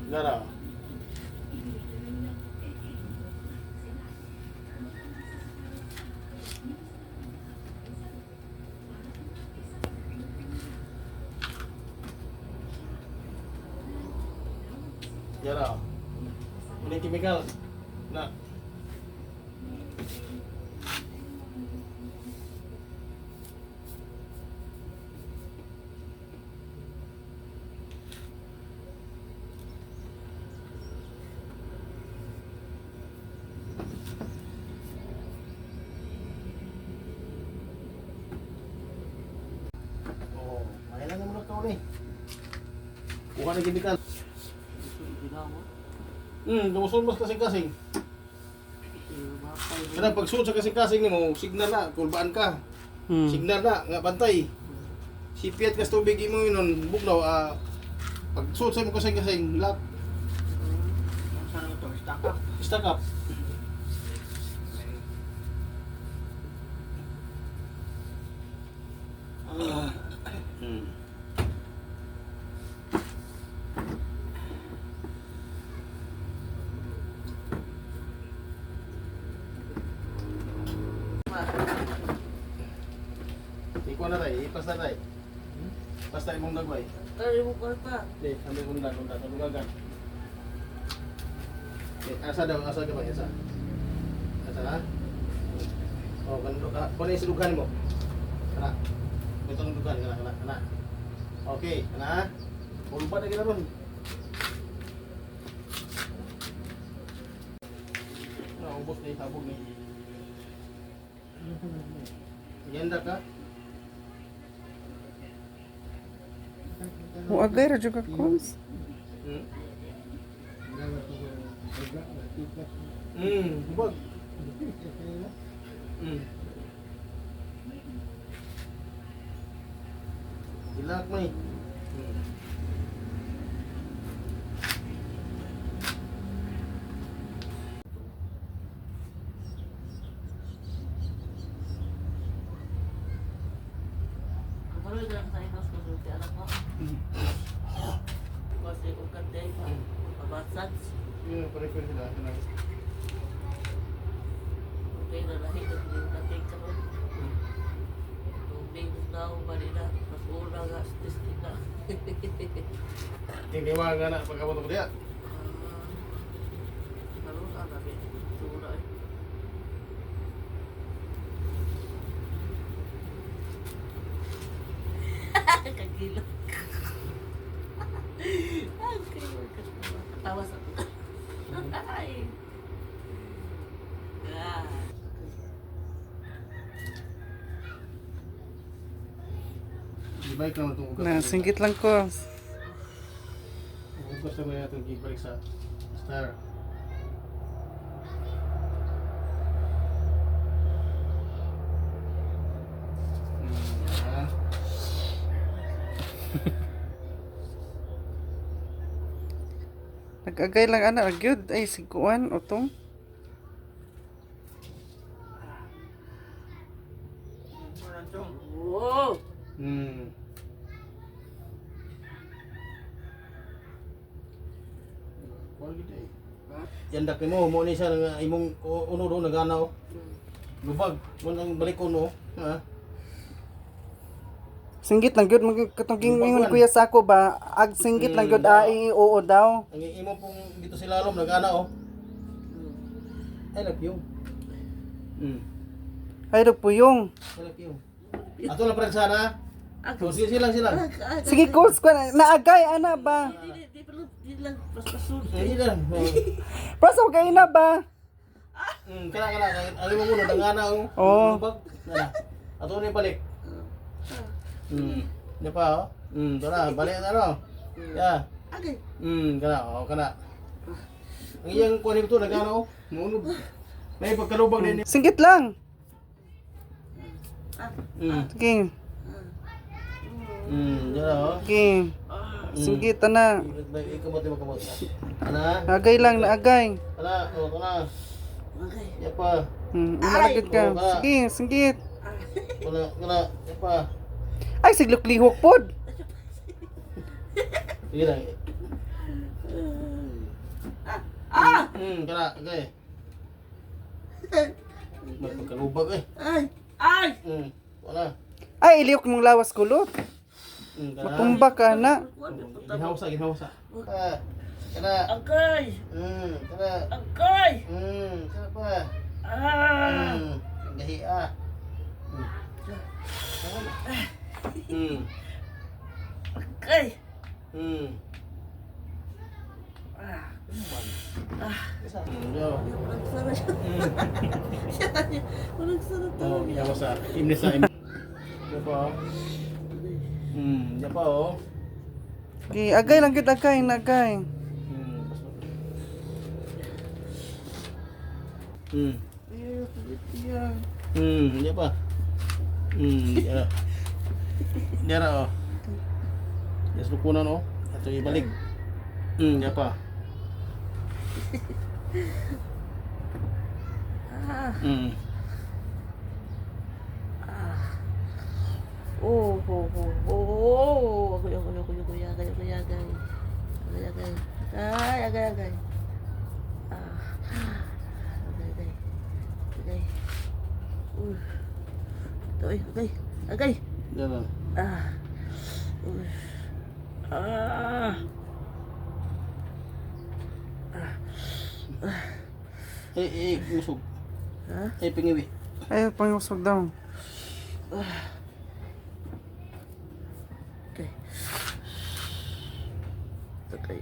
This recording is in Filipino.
Gara. Gara. Ini chemical. Nah. Oh, mainan mo na kau ni. Kuha na chemical. Tumusulbos kasing-kasing. Kada pag suot sa kasing-kasing nimo, signal na, kulbaan ka. Signal na, nga pantay. Sipiat kas tubig mo inon, bugnaw, pag suot sa mo kasing-kasing, lock. Saan ito? Stack up? Stack up. Ikaw na rin, ipas na rin. Basta imong dagway. Tari mo kwarta. Di, ambil undan, lugagan. Asa daw, asa ka ba? Asa? Asa na? Oh, kunin yung silugan mo. Kana. Ito ang dugan, kana. Okay, kana. Ulpat na kita ron. Ubos na yung habog ni. Ganda ka? Agay ra jud ka kons. Hubog. Ilak mo eh. Ano yung lang sa inos ko sulti anak mo? Kasi kung kantay pa, pabatsats. Yun, pare-pare sila. Okay na lahi na yung kantay ka ron. Tubig daw ba nila? Mas una nga, stress kita. Hindi mga nga pagkabot ko diya. Ano na namin? Sura eh. Kagilo. Katawa sa ay. Ibalik naman itong ugas. Na singgit lang ko. Ugas naman natin ibalik sa star. Nag-agay lang ana gyud ay siguan utong. Wow! Yan daki mo ni siya nga imong uno do naganaw. Lubag, mo nang balik uno, ha? Singgit lang gyud katong ingon kuya sa ako ba ag singgit lang gyud ai oo daw. Ang imo pong dito si Lalom naganaw. I love you. Ay do puyong. I love you. Ato lang pa sana. So, sige sila. Sige course ko naagay ana ba. Di lang pasun. Sige lang. Praso kay na ba? Kana. Ang imo uno naganaw. Oo. Lubag. Ato ni balik. Ini pa, tara, balik na no. Ya. Okay. Kana. Ang iyang kunin ito, nagano, munog. May pagkalubag din. Singgit lang. Sige. Dara, oh. Okay. Singgit ana. Ikamot. Ana. Agay lang naagay. Kana, kana. Okay. Ya pa. Malagit ka. Sige, singgit. Kana, ya pa. Ay siglok lihok pod. Sige lang. Kana, okay. Magkalubag eh. Ay! Ay! Wala. Ay, iliyok mong lawas kulot. Kana. Matumba ka na. Ginhawsa, ginhawsa. Kana. Agay! Kana. Agay! Kana pa. Gahi ah. Agay! Yo. Nagsara siya. Nagsara Oh, talaga. ginhawsa. Imnes na imnes. Diyan pa oh. Diyan pa oh. Okay, agay lang gid agay, nagay. Diyan pa. Diyan. Diyan oh. Diyan sa lukunan oh. Ito ibalik. Diyan pa. Oh, oh, oh, oh, agay, agay, agay, agay, agay, agay, agay, agay, agay, agay, agay, agay, agay, agay, agay, agay, agay, Diyan lang. Usog. Pingiwi. Ay, pangusog daw. Okay. Okay,